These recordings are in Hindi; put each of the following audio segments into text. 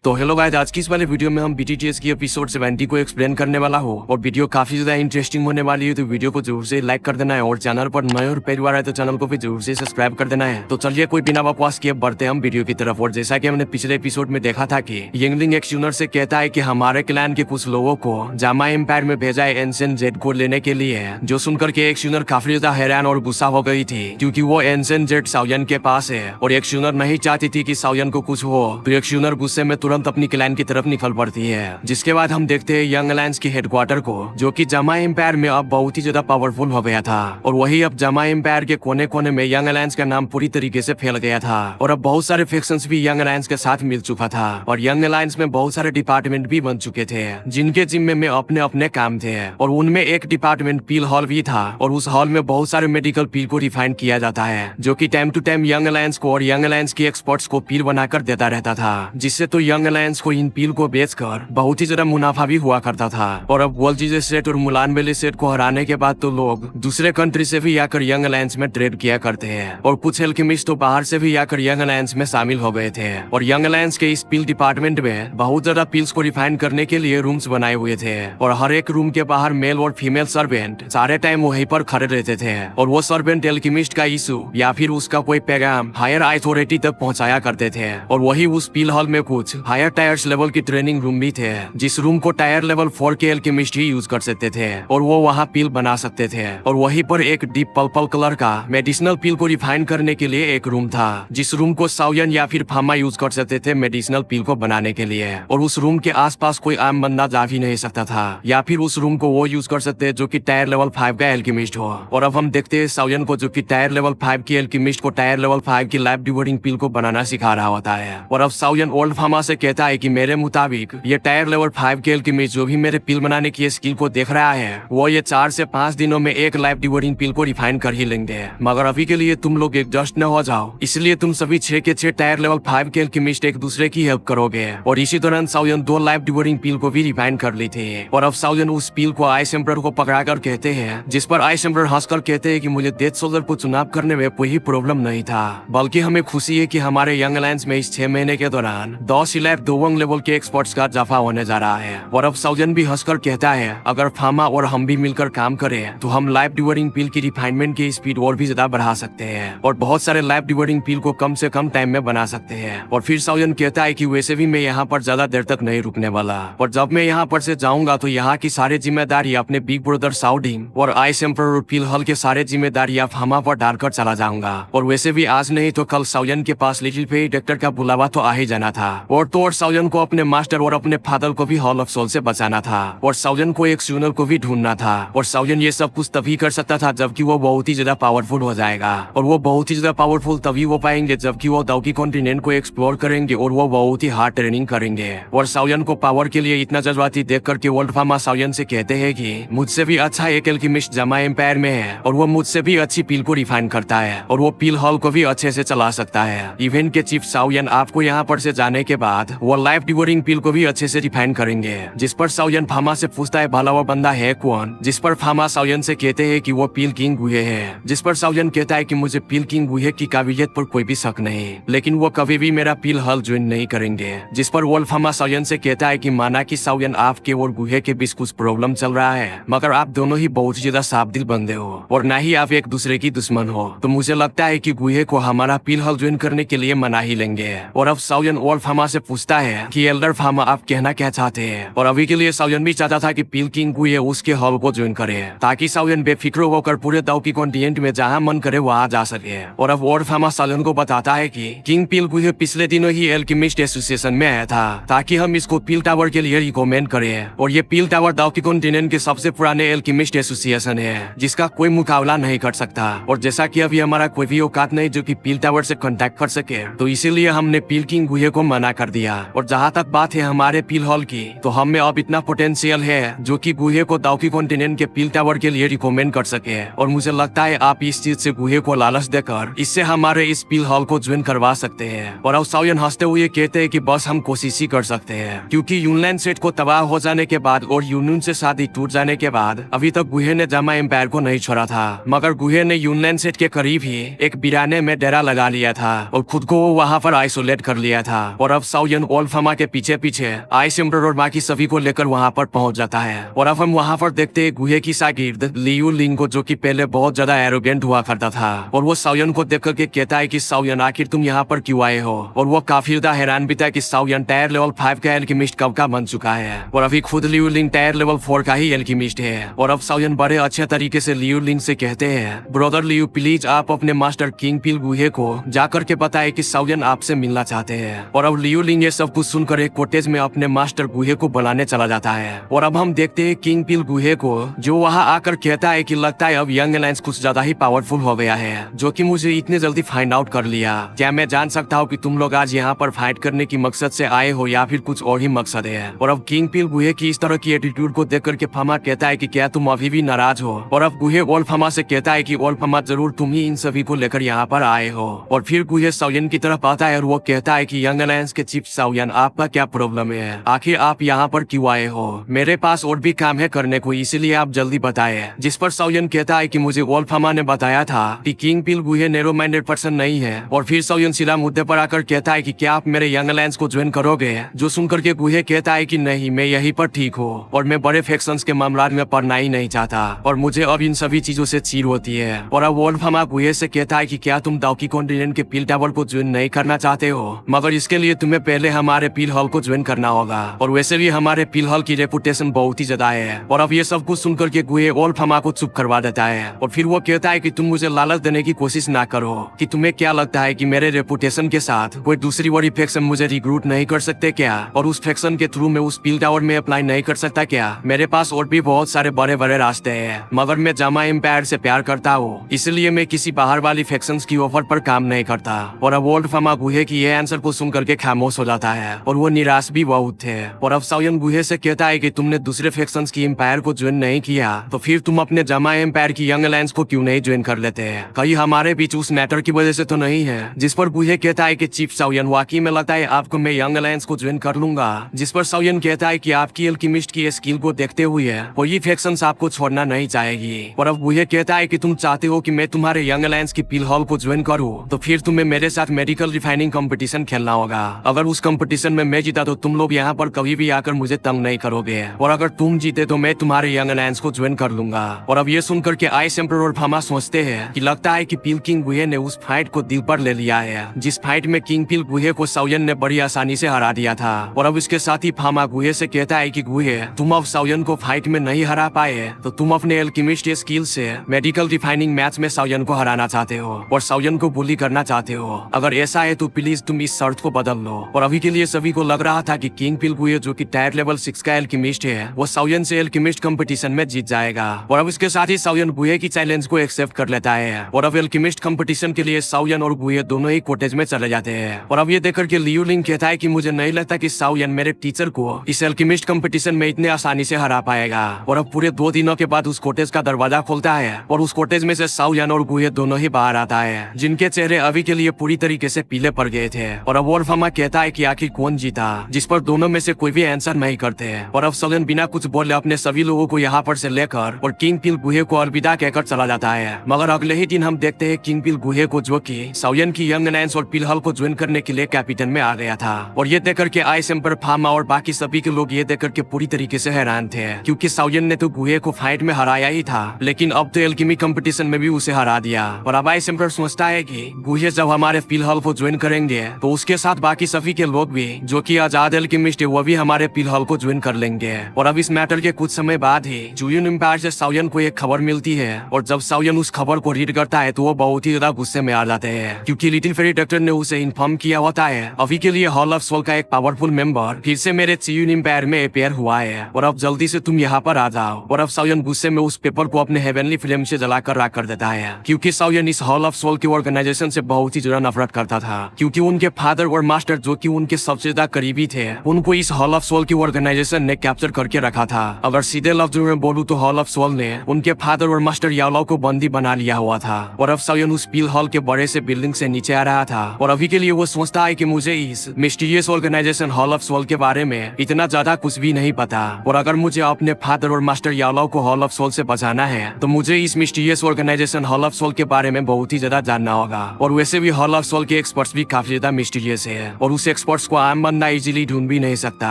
तो हेलो गाइस, आज की इस वाले वीडियो में हम BTTS की एपिसोड 70 को एक्सप्लेन करने वाला हो और वीडियो काफी ज्यादा इंटरेस्टिंग होने वाली है। तो वीडियो को जरूर से लाइक कर देना है और चैनल पर नए और पहली बार है तो चैनल को भी जरूर से सब्सक्राइब कर देना है। तो चलिए कोई बिना बकवास किए बढ़ते हम वीडियो की तरफ। और जैसा कि हमने पिछले एपिसोड में देखा था कि यंगलिंग एक शूनर से कहता है कि हमारे क्लैन के कुछ लोगों को जामा एम्पायर में भेजा है एंसेंट जेड को लेने के लिए, जो सुनकर के एक शूनर काफी ज्यादा हैरान और गुस्सा हो गई थी क्योंकि वो एंसेंट जेड साउयन के पास है और एक शूनर नहीं चाहती थी कि साउयन को कुछ हो। तो एक शूनर गुस्से में तुरंत अपनी क्लैन की तरफ निकल पड़ती है। जिसके बाद हम देखते हैं यंग अलायंस की हेडक्वार्टर को, जो कि जामा एम्पायर में अब बहुत ही ज्यादा पावरफुल हो गया था। और वही अब जामा एम्पायर के कोने कोने में यंग अलायंस का नाम पूरी तरीके से फैल गया था और अब बहुत सारे फैक्शंस भी यंग अलायंस के साथ मिल चुका था और यंग अलायंस में बहुत सारे डिपार्टमेंट भी बन चुके थे जिनके जिम्मे में अपने अपने काम थे। और उनमें एक डिपार्टमेंट पील हॉल भी था और उस हॉल में बहुत सारे मेडिकल पील को रिफाइन किया जाता है, जो कि time to time young alliance को और यंग अलायंस के एक्सपर्ट्स को पील बनाकर देता रहता था, जिससे तो यंग अलायंस को इन पील को बेचकर बहुत ही ज्यादा मुनाफा भी हुआ करता था। और अब वॉल्जीजे सेट और मुलान वेली सेट को हराने के बाद तो लोग दूसरे कंट्री से भी आकर यंग अलायंस में ट्रेड किया करते हैं और कुछ एल्केमिस्ट तो बाहर से भी आकर यंग अलायंस में शामिल हो गए थे। और यंग अलायंस के इस पील डिपार्टमेंट में बहुत ज्यादा पील्स को रिफाइन करने के लिए रूम्स बनाए हुए थे और हर एक रूम के बाहर मेल और फीमेल सर्वेंट सारे टाइम वहीं पर खड़े रहते थे और वो सर्वेंट एल्केमिस्ट का इशू या फिर उसका कोई पैगाम हायर अथॉरिटी तक पहुंचाया करते थे। और वही उस पील हॉल में कुछ हायर टायर्स लेवल की ट्रेनिंग रूम भी थे, जिस रूम को टायर लेवल 4 के एल्केमिस्ट ही यूज कर सकते थे और वो वहाँ पील बना सकते थे। और वहीं पर एक डीप पर्पल कलर का मेडिसिनल पील को रिफाइन करने के लिए एक रूम था, जिस रूम को साउयन या फिर फामा यूज कर सकते थे मेडिसिनल पील को बनाने के लिए। और उस रूम के आसपास कोई आम बंदा जा भी नहीं सकता था या फिर उस रूम को वो यूज कर सकते जो कि टायर लेवल 5 का एल्केमिस्ट हो। और अब हम देखते हैं साउयन को, जो कि टायर लेवल 5 की एल्केमिस्ट को टायर लेवल 5 की लाइफ डिवोरिंग पील को बनाना सिखा रहा होता है। और अब साउयन ओल्ड फामा से कहता है कि मेरे मुताबिक ये टायर लेवल 5 के एल्केमिस्ट जो भी मेरे पील बनाने की स्किल को देख रहा है वो ये 4 से 5 दिनों में एक लाइफ डिवोरिंग पील को रिफाइन कर ही लेंगे, मगर अभी के लिए तुम लोग एडजस्ट न हो जाओ, इसलिए तुम सभी 6 के 6 टायर लेवल 5 के एल्केमिस्ट एक दूसरे की हेल्प करोगे। और इसी दौरान साउयन 2 लाइफ डिवोरिंग पील को भी रिफाइन कर ली थी। और अब साउयन उस पील को आइस एम्परर को पकड़ा कर कहते हैं, जिस पर आइस एम्परर हंसकर कहते हैं कि मुझे डेथ सोल्जर को चुनाव करने में कोई प्रॉब्लम नहीं था, बल्कि हमें खुशी है कि हमारे यंग अलायंस में इस 6 महीने के दौरान 10 लाइफ दोवंग लेवल के एक्सपर्ट्स का इजाफा होने जा रहा है। और अब साउयन भी हंसकर कहता है, अगर फामा और हम भी मिलकर काम करें तो हम लाइफ डिवोरिंग पील की रिफाइनमेंट की स्पीड और भी ज्यादा बढ़ा सकते हैं और बहुत सारे लाइफ डिवोरिंग पील को कम से कम टाइम में बना सकते हैं। और फिर साउयन कहता है कि वैसे भी मैं यहाँ पर ज्यादा देर तक नहीं रुकने वाला और जब मैं यहाँ पर से जाऊंगा तो यहाँ की सारी जिम्मेदारी अपने बिग ब्रदर साउडिंग और आइस एम्परर और पील हॉल के सारे जिम्मेदारी फामा पर डालकर चला जाऊंगा। और वैसे भी आज नहीं तो कल साउयन के पास लिटिल फेरी डॉक्टर का बुलावा तो आ ही जाना था और तो और साउयन को अपने मास्टर और अपने फादर को भी हॉल ऑफ सोल से बचाना था और साउयन को एक शूनर को भी ढूंढना था। और साउयन ये सब कुछ तभी कर सकता था जबकि वो बहुत ही ज्यादा पावरफुल हो जाएगा और वो बहुत ही ज्यादा पावरफुल तभी हो पाएंगे जबकि वो दाउकी कॉन्टिनेंट को एक्सप्लोर करेंगे और वो बहुत ही हार्ड ट्रेनिंग करेंगे। और साउयन को पावर के लिए इतना जज्बाती देख करके वर्ल्ड फार्मा साउयन से कहते हैं कि मुझसे भी अच्छा एक एल्केमिस्ट जामा एम्पायर में है और वो मुझसे भी अच्छी पील को रिफाइन करता है और वो पील हॉल को भी अच्छे से चला सकता है। इवेंट के चीफ साउयन आपको यहाँ पर से जाने के बाद वो लाइफ डिवोरिंग पील को भी अच्छे से रिफाइन करेंगे। जिस पर साउयन फामा से पूछता है भला वो बंदा है कौन, जिस पर फामा साउयन से कहते हैं कि वो पील किंग गुहे है। जिस पर साउयन कहता है कि मुझे पील किंग गुहे की काबिलियत पर कोई भी शक नहीं, लेकिन वो कभी भी मेरा पील हॉल ज्वाइन नहीं करेंगे। जिस पर वोल्फ फामा साउयन से कहता है कि माना कि साउयन आपके और गुहे के बीच कुछ प्रॉब्लम चल रहा है, मगर आप दोनों ही बहुत ज्यादा साफ दिल बंदे हो और ना ही आप एक दूसरे की दुश्मन हो, तो मुझे लगता है कि गुहे को हमारा पील हॉल ज्वाइन करने के लिए मना ही लेंगे। और अब साउयन वोल्फ फामा से पूछता है कि एल्डर फामा आप कहना क्या चाहते हैं। और अभी के लिए साउयन भी चाहता था कि पील किंग गुहे उसके हॉल को ज्वाइन करे ताकि साउयन बेफिक्र होकर पूरे दाउकी कॉन्टिनेंट में जहाँ मन करे वहाँ जा सके। और अब वोल्फ फामा साउयन को बताता है कि किंग पील गुहे पिछले दिनों ही एल्केमिस्ट एसोसिएशन में आया था ताकि हम इसको पील टावर के लिए रिकमेंड करें। और ये पील टावर दाउकी कॉन्टिनेंट के सबसे पुराने एल्केमिस्ट एसोसिएशन है जिसका कोई मुकाबला नहीं कर सकता। और जैसा कि अभी हमारा कोई भी औकात नहीं जो कि पील टावर से कांटेक्ट कर सके, तो इसीलिए हमने पील किंग गुहे को मना कर दिया। और जहाँ तक बात है हमारे पील हॉल की, तो हम में अब इतना पोटेंशियल है जो कि गुहे को दाउकी कॉन्टिनेंट के पील टावर के लिए रिकमेंड कर सके। और मुझे लगता है आप इस चीज से गुहे को लालच देकर इससे हमारे इस पील हॉल को ज्वाइन करवा सकते हैं। और अब साउयन हंसते हुए कहते हैं कि बस हम कोशिश ही कर सकते हैं, क्योंकि यूनलैंड सेट को तबाह हो जाने के बाद और यूनियन से शादी टूट जाने के बाद अभी तक गुहे ने जामा एम्पायर को नहीं छोड़ा था, मगर गुहे ने यूनलैंड सेट के करीब ही एक बिराने में डेरा लगा लिया था और खुद को वहाँ पर आइसोलेट कर लिया था। और अब साउयन साउयन ओल्फामा के पीछे पीछे आइस एम्परर और बाकी सभी को लेकर वहाँ पर पहुँच जाता है। और अब हम वहाँ पर देखते हैं गुहे की शागिर्द लियू लिंग को, जो कि पहले बहुत ज्यादा एरोगेंट हुआ करता था। और वो साउयन को देख करके कहता है कि साउयन आखिर तुम यहाँ पर क्यों आए हो। और वो काफी ज्यादा हैरान भी था कि साउयन टायर लेवल 5 का एल्केमिस्ट कब का बन चुका है और अभी खुद लियू लिंग टायर लेवल 4 का ही एल्केमिस्ट है। और अब साउयन बड़े अच्छे तरीके से लियू लिंग से कहते हैं, ब्रदर लियू प्लीज आप अपने मास्टर किंग पिल गुहे को जाकर के बताए कि साउयन आपसे मिलना चाहते हैं। और अब लियू लिंग ये सब कुछ सुनकर एक कोटेज में अपने मास्टर गुहे को बुलाने चला जाता है। और अब हम देखते हैं किंग पिल गुहे को, जो वहाँ आकर कहता है कि लगता है अब यंग अलायंस कुछ ज्यादा ही पावरफुल हो गया है, जो कि मुझे इतने जल्दी फाइंड आउट कर लिया। क्या मैं जान सकता हूँ कि तुम लोग आज यहाँ पर फाइट करने की मकसद से आए हो या फिर कुछ और ही मकसद है। और अब किंग पिल गुहे की इस तरह की एटीट्यूड को देख करके फमा कहता है कि क्या तुम अभी भी नाराज हो। और अब गुहे ओल्फामा से कहता है कि ओल्फामा जरूर तुम ही इन सभी को लेकर यहाँ पर आए हो। और फिर गुहे साउयन की तरफ आता है और वो कहता है कि यंग अलायंस के चीफ साउयन आपका क्या प्रॉब्लम है, आखिर आप यहाँ पर क्यों आए हो। मेरे पास और भी काम है करने को, इसीलिए आप जल्दी बताए। जिस पर साउयन कहता है कि मुझे ओल्फामा ने बताया था कि किंग पिल गुहे नैरो माइंडेड पर्सन नहीं है। और फिर साउयन सीधा मुद्दे पर आकर कहता है कि क्या आप मेरे यंग अलायंस को ज्वाइन करोगे। जो सुनकर के गुहे कहता है कि नहीं, मैं यहीं पर ठीक हूँ और मैं बड़े फैक्शंस के मामला में पढ़ना ही नहीं चाहता और मुझे अब इन सभी चीजों से चीर होती है। और अब ओल्फामा गुहे से कहता है कि क्या तुम दाउकी कॉन्टिनेंट के पिल टावर को ज्वाइन नहीं करना चाहते हो, मगर इसके लिए तुम्हें पहले हमारे पिल हॉल को ज्वाइन करना होगा। और वैसे भी हमारे पिल हॉल की रेपुटेशन बहुत ही ज्यादा है। और अब ये सब कुछ सुनकर के गुहे ओल्फामा को चुप करवा देता है। और फिर वो कहता है कि तुम मुझे लालच देने की कोशिश ना करो, कि तुम्हें क्या लगता है कि मेरे रेपुटेशन के साथ कोई दूसरी बड़ी फैक्शन मुझे रिक्रूट नहीं कर सकते क्या, और उस फैक्शन के थ्रू मैं उस पिल टावर में अप्लाई नहीं कर सकता क्या। मेरे पास और भी बहुत सारे बड़े बड़े रास्ते हैं, मगर मैं जामा एम्पायर से प्यार करता हूँ, इसलिए मैं किसी बाहर वाली फैक्शंस की ऑफर पर काम नहीं करता। और अब ओल्फामा गुहे की ये आंसर को सुनकर के खामोश हो जाता है और वो निराश भी बहुत थे। और अब साउयन गुहे से कहता है कि तुमने दूसरे फैक्शंस की एम्पायर को ज्वाइन नहीं किया, तो फिर तुम अपने जामा एम्पायर की यंग अलायंस को क्यों नहीं ज्वाइन कर लेते। कहीं हमारे बीच उस मैटर की वजह से तो नहीं है। जिस पर गुहे कहता है कि चीफ साउयन वाकई में लगता है आपको मैं यंग अलायंस को ज्वाइन कर लूंगा। जिस पर साउयन कहता है कि आपकी एल्केमिस्ट की स्किल को देखते हुए और ये फैक्शंस आपको छोड़ना नहीं चाहेगी। और अब गुहे कहता है कि तुम चाहते हो कि मैं तुम्हारे यंग अलायंस की पिल हॉल को ज्वाइन करूं, तो फिर तुम्हें मेरे साथ मेडिकल रिफाइनिंग कंपटीशन खेलना होगा। अगर उस कंपटीशन में मैं जीता तो तुम लोग यहाँ पर कभी भी आकर मुझे तंग नहीं करोगे, और अगर तुम जीते तो मैं तुम्हारे यंग अलायंस को ज्वाइन कर लूंगा। और अब ये सुनकर के आइस एम्परर और फामा सोचते हैं कि लगता है कि पिल किंग गुहे ने उस फाइट को दिल पर ले लिया है, जिस फाइट में किंग पिल गुहे को साउयन ने बड़ी आसानी से हरा दिया था। और अब इसके साथ ही फामा गुहे से कहता है कि गुहे तुम अब साउयन को फाइट में नहीं हरा पाए, तो तुम अपने एल्केमिस्ट स्किल से मेडिकल रिफाइनिंग मैच में साउयन को हराना चाहते हो और साउयन को बुली करना चाहते हो। अगर ऐसा है तो प्लीज तुम इस शर्त को बदल लो। और अभी के लिए सभी को लग रहा था कि किंग पिल गुहे, जो कि टायर लेवल 6 का एल्केमिस्ट है, वो साउयन से एल्केमिस्ट कंपटीशन में जीत जाएगा। और अब इसके साथ ही साउयन गुहे की चैलेंज को एक्सेप्ट कर लेता है। और अब एल्केमिस्ट कंपटीशन के लिए साउयन और गुहे दोनों ही कोटेज में चले जाते हैं। और अब ये देखकर के लियू लिंग कहता है कि मुझे नहीं लगता कि साउयन मेरे टीचर को इस एल्केमिस्ट कंपटीशन में इतने आसानी से हरा पाएगा। और अब पूरे 2 दिनों के बाद उस कोटेज का दरवाजा खोलता है और उस कोटेज में से साउयन और गुहे दोनों ही बाहर आता है, जिनके चेहरे अभी के लिए पूरी तरीके से पीले पड़ गए थे। और अब ओल्फामा कहता है कि आखिर कौन जीता, जिस पर दोनों में से कोई भी आंसर नहीं करते। और अब साउयन बिना कुछ बोले अपने सभी लोगों को यहाँ पर से लेकर और किंग पिल गुहे को अलविदा कहकर चला जाता है। मगर अगले ही दिन हम देखते हैं किंग पिल गुहे को, जो कि साउयन की यंग अलायंस और पिल हॉल को ज्वाइन करने के लिए कैपिटन में आ गया था। और ये देखकर के आइस एम्परर, फामा और बाकी सभी के लोग ये देखकर के पूरी तरीके से हैरान थे, क्योंकि साउयन ने तो गुहे को फाइट में हराया ही था, लेकिन अब तो एल्केमी कंपटीशन में भी उसे हरा दिया। और अब आइस एम्परर सोचता है कि गुहे जब हमारे पिल हॉल को ज्वाइन करेंगे तो उसके साथ बाकी सभी के लोग भी, जो कि आजाद एल्केमिस्ट है, वो भी हमारे पिल हॉल को ज्वाइन कर लेंगे। और अब इस मैटर के कुछ समय बाद ही जुयन एम्पायर से साउयन को एक खबर मिलती है। और जब साउयन उस खबर को रीड करता है तो वो बहुत ही ज्यादा गुस्से में आ जाते हैं, क्योंकि लिटिल फेरी डॉक्टर ने उसे इन्फॉर्म किया होता है अभी के लिए हॉल ऑफ सोल का एक पावरफुल मेंबर फिर से मेरे जुयन एम्पायर में अपेयर हुआ है, और अब जल्दी से तुम यहाँ पर आ जाओ। और अब साउयन गुस्से में उस पेपर को अपने हेवनली फ्लेम से जलाकर राख कर देता है, क्योंकि साउयन इस हॉल ऑफ सोल की ऑर्गेनाइजेशन से बहुत ही ज्यादा नफरत करता था, क्योंकि उनके फादर और मास्टर, जो कि उनके सबसे ज्यादा करीबी थे, उनको इस हॉल ऑफ सोल की ऑर्गेनाइजेशन ने कैप्चर करके रखा था। अगर सीधे लफ्जों में बोलूं तो हॉल ऑफ सोल ने उनके फादर और मास्टर याओलाओ को बंदी बना लिया हुआ था। और अब साउयन उस पिल हॉल के बड़े से बिल्डिंग से नीचे आ रहा था, और अभी के लिए वो सोचता है कि मुझे इस mysterious organization hall of soul के बारे में इतना ज्यादा कुछ भी नहीं पता, और अगर मुझे अपने फादर और मास्टर याओलाओ को हॉल ऑफ सोल से बचाना है तो मुझे इस mysterious organization hall of soul के बारे में बहुत ही ज्यादा जानना होगा। और वैसे भी हॉल ऑफ सोल के एक्सपर्ट्स भी काफी ज्यादा मिस्टीरियस है, और उस एक्सपर्ट्स को आम बंदा इजीली ढूंढ भी नहीं सकता।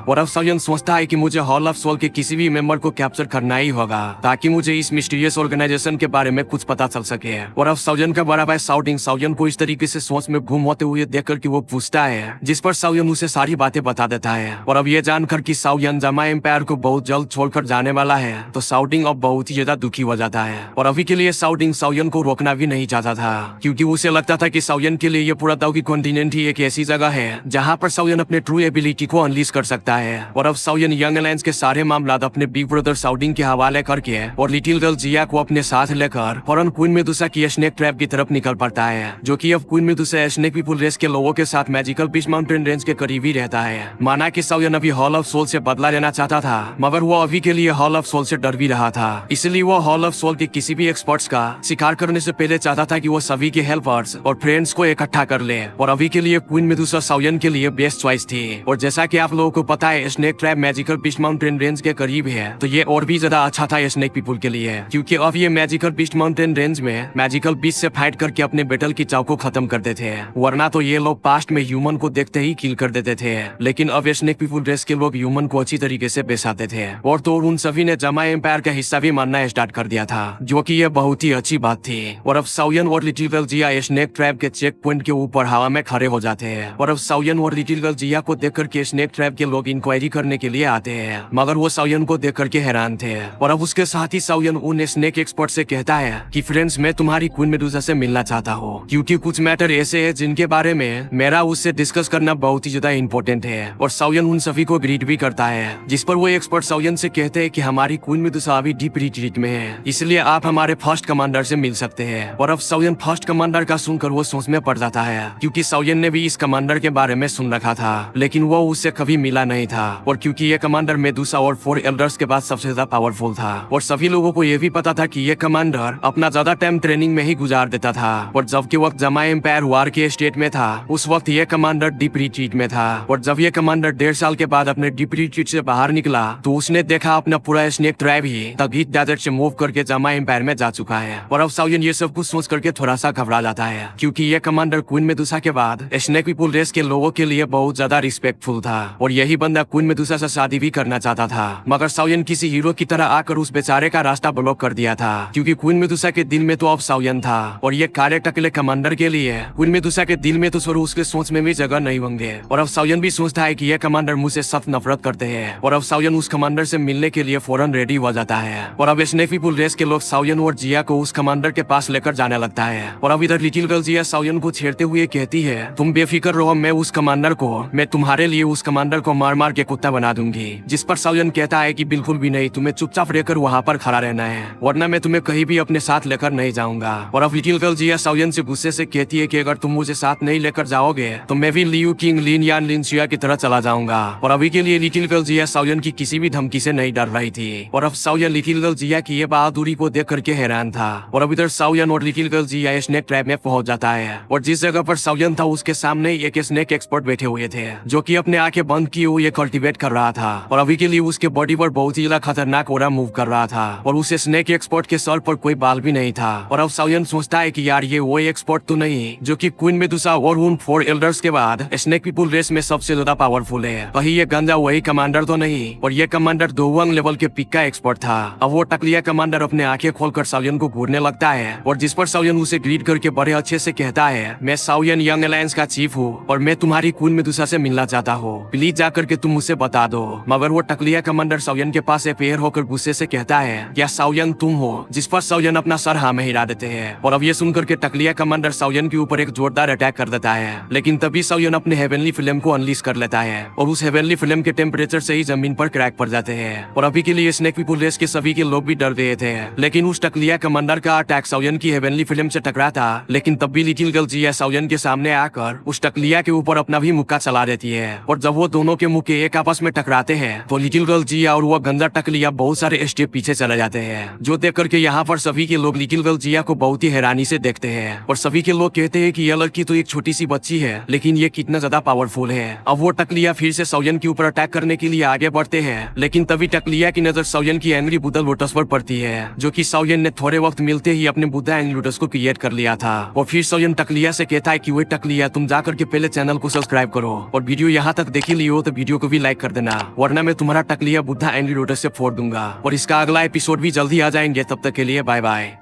और अब साउयन सोचता है कि मुझे हॉल ऑफ सोल के किसी भी मेंबर को कैप्चर करना ही होगा ताकि मुझे इस मिस्टीरियस ऑर्गेनाइजेशन के बारे में कुछ पता चल सके। और अब साउयन का बड़ा भाई शाउटिंग साउयन को इस तरीके से सोच में गुम होते हुए देखकर कि वो पूछता है, जिस पर साउयन उसे सारी बातें बता देता है। और अब ये जानकर कि साउयन जामा एम्पायर को बहुत जल्द छोड़कर जाने वाला है तो शाउटिंग अब बहुत ही ज्यादा दुखी हो जाता है। और अभी के लिए शाउटिंग साउयन को रोकना भी नहीं चाहता था क्योंकि उसे लगता था कि साउयन के लिए ये पूरा दाओकी कॉन्टिनेंट ही एक ऐसी जगह है जहाँ पर साउयन अपने ट्रू एबिलिटी को अनलीज कर सकता है। और अब साउयन यंग अलायंस के सारे मामला अपने बिग ब्रदर शाउटिंग के हवाले करके और लिटिल गर्ल जिया को अपने साथ लेकर फौरन क्वीन मेडुसा की स्नेक ट्रैप की तरफ निकल पड़ता है, जो कि अब Queen Medusa snake people race के लोगों के साथ मैजिकल बीच माउंटेन रेंज के करीब ही रहता है। माना कि साउयन अभी हॉल ऑफ सोल से बदला लेना चाहता था मगर वो अभी के लिए हॉल ऑफ सोल से डर भी रहा था, इसलिए वो हॉल ऑफ सोल के किसी भी एक्सपर्ट्स का शिकार करने से पहले चाहता था कि वो सभी के हेल्पर्स और फ्रेंड्स को इकट्ठा कर ले। और अभी के लिए क्वीन मेडुसा साउयन के लिए बेस्ट चॉइस थी। और जैसा कि आप लोगों को पता है snake trap magical beast mountain range के करीब है तो ये और भी ज्यादा अच्छा था स्नेक पीपल के लिए, क्योंकि अब ये मैजिकल बीस्ट माउंटेन रेंज में मैजिकल बीस्ट से फाइट करके अपने बैटल की चाव को खत्म करते थे, वरना तो ये लोग पास्ट में ह्यूमन को देखते ही किल कर देते थे। लेकिन अब स्नेक पीपल रेस के लोग ह्यूमन को अच्छी तरीके से पेश आते थे और तो उन सभी ने जामा एम्पायर का हिस्सा भी मानना स्टार्ट कर दिया था, जो कि ये बहुत ही अच्छी बात थी। और अब साउयन और लिटिल गर्ल जिया स्नेक ट्रैप के चेक पॉइंट के ऊपर हवा में खड़े हो जाते हैं। और अब साउयन और लिटिल गर्ल जिया को देख करके स्नेक ट्रैप के लोग इंक्वायरी करने के लिए आते हैं, मगर वो साउयन को देख करके हैरान थे। और अब उसके साथ ही साउयन उन स्नेक एक्सपर्ट से कहता है कि फ्रेंड्स, मैं तुम्हारी क्वीन मेडुसा से मिलना चाहता हूँ क्योंकि कुछ मैटर ऐसे है जिनके बारे में मेरा उससे डिस्कस करना बहुत ही ज्यादा इंपॉर्टेंट है। और साउयन उन सभी को ग्रीट भी करता है, जिस पर वो एक्सपर्ट साउयन से कहते हैं कि हमारी क्वीन मेडुसा अभी डीप रिट्रीट में है, इसलिए आप हमारे फर्स्ट कमांडर से मिल सकते हैं। और अब साउयन फर्स्ट कमांडर का सुनकर वो सोच में पड़ जाता है, क्योंकि साउयन ने भी इस कमांडर के बारे में सुन रखा था लेकिन वो उससे कभी मिला नहीं था। और क्योंकि ये कमांडर मेडुसा और 4 एल्डर्स के बाद सबसे ज्यादा पावरफुल था और सभी लोगों को ये भी पता था कि ये कमांडर अपना ज्यादा टाइम ट्रेनिंग में ही गुजार देता था। और जबकि वक्त जामा एम्पायर वार के स्टेट में था उस वक्त ये कमांडर डीप रिट्रीट में था। और जब ये कमांडर 1.5 साल के बाद अपने डीप रिट्रीट से बाहर निकला तो उसने देखा अपना पूरा स्नेक ट्राइब ही तभी डेजर्ट से मूव करके जामा एम्पायर में जा चुका है। और अब साउयन ये सब कुछ सोच करके थोड़ा सा घबरा जाता है, क्योंकि ये कमांडर क्वीन मेडुसा के बाद स्नेक पीपल रेस के लोगों के लिए बहुत ज्यादा रिस्पेक्टफुल था और यही बंदा क्वीन मेडुसा से शादी भी करना चाहता था। मगर साउयन किसी हीरो की तरह आकर उस बेचारे का रास्ता ब्लॉक कर दिया था, क्योंकि क्वीन मेडुसा के दिल में तो अब साउयन था और ये कार्य टकले कमांडर के लिए क्वीन मेडुसा के दिल में तो स्वरूप उसके सोच में भी जगह नहीं होंगे। और अब साउयन भी सोचता है कि ये कमांडर मुझसे सख्त नफरत करते हैं और अब साउयन उस कमांडर से मिलने के लिए फौरन रेडी हो जाता है। और अब स्नेक पीपल रेस के लोग साउयन और जिया को उस कमांडर के पास लेकर जाने लगता है। और अब इधर लिटिल गर्ल जिया साउयन को छेड़ते हुए कहती है, तुम बेफिक्र रहो, मैं तुम्हारे लिए उस कमांडर को मार मार के कुत्ता बना दूंगी। जिस पर साउयन कहता है कि बिल्कुल भी नहीं, तुम्हें चुपचाप रहकर वहाँ पर खड़ा रहना है वरना मैं तुम्हें कहीं भी अपने साथ लेकर नहीं जाऊंगा। और अब लिटिल गर्ल जिया साउयन से गुस्से से कहती है कि अगर तुम मुझे साथ नहीं लेकर जाओगे तो मैं भी लियू किंग लिन यान लिनशिया की तरह चला जाऊंगा। और अभी के लिए लिटिल गर्ल जिया साउयन की किसी भी धमकी से नहीं डर रही थी और अब साउयन लिटिल गर्ल जिया की ये बहादुरी को देख करके हैरान था। और अब इधर साउयन और लिटिल गर्ल जिया स्नेक ट्रैप में पहुंच जाता है और जिस जगह पर साउयन था उसके सामने एक स्नेक एक्सपर्ट बैठे हुए थे, जो कि अपने आंखें बंद किए हुए कल्टीवेट कर रहा था। और अभी के लिए उसके बॉडी पर बहुत ही ज्यादा खतरनाक ओरा मूव कर रहा था और उस स्नेक एक्सपर्ट के सर पर कोई बाल भी नहीं था। और अब साउयन सोचता है कि यार ये वो एक्सपर्ट तो नहीं जो कि क्वीन मेडुसा और उन 4 एल्डर्स के बाद स्नेक पीपल रेस में सबसे ज्यादा पावरफुल है, कहीं ये गंजा वही कमांडर तो नहीं। और ये कमांडर 2 लेवल के पिक का एक्सपर्ट था। अब वो टकलिया कमांडर अपने आंखें खोलकर साउयन को घूरने लगता है और जिस पर साउयन उसे ग्रीट करके बड़े अच्छे से कहता है, मैं साउयन यंग अलायंस का चीफ हूँ और मैं तुम्हारी क्वीन मेडुसा से मिलना चाहता हूँ, प्लीज जाकर के तुम मुझे बता दो। मगर वो टकलिया कमांडर साउयन के पास पैर होकर गुस्से से कहता है, क्या साउयन तुम हो? जिस पर साउयन अपना सर हाँ में हिला देते हैं। और अब ये सुनकर के टकलिया कमांडर साउयन के ऊपर एक जोरदार अटैक कर देता है, लेकिन तभी साउयन अपने हेवनली फ्लेम को अनलीज कर लेता है और उस हेवनली फ्लेम के टेम्परेचर से ही जमीन पर क्रैक पड़ जाते हैं। और अभी के लिए स्नेक पीपल रेस के सभी के लोग भी डर गए थे, लेकिन उस टकलिया कमांडर का अटैक साउयन की हेवनली फ्लेम से टकरा था। लेकिन तब भी लिटिल गर्ल जिया साउयन के सामने आकर उस टकलिया के ऊपर अपना भी मुक्का चला देती है और जब वो दोनों के मुक्के एक आपस में टकराते हैं तो लिटिल गर्ल जिया और वो गंदा टकलिया बहुत सारे स्टेप पीछे चले जाते हैं, जो देख करके यहाँ पर सभी के लोग लिटिल गर्ल जिया को बहुत ही हैरानी से देखते हैं। और सभी के लोग कहते हैं कि ये लड़की तो एक छोटी सी बच्ची है लेकिन ये कितना ज्यादा पावरफुल है। अब वो टकलिया फिर से साउयन के ऊपर अटैक करने के लिए आगे बढ़ते हैं, लेकिन तभी टकलिया की नजर साउयन की एंग्री बुद्धा लोटस पर पड़ती है, जो कि साउयन ने थोड़े वक्त मिलते ही अपने बुद्धा एंग्री लोटस को क्रिएट कर लिया था। और फिर साउयन टकलिया से कहता है कि वो टकलिया तुम जाकर के पहले चैनल को सब्सक्राइब करो, और वीडियो यहाँ तक देख ही लियो तो वीडियो को भी लाइक कर देना, वरना मैं तुम्हारा टकलिया बुद्धा एंग्री लोटस से फोड़ दूंगा। और इसका अगला एपिसोड भी जल्दी आ जाएंगे, तब तक के लिए बाय बाय।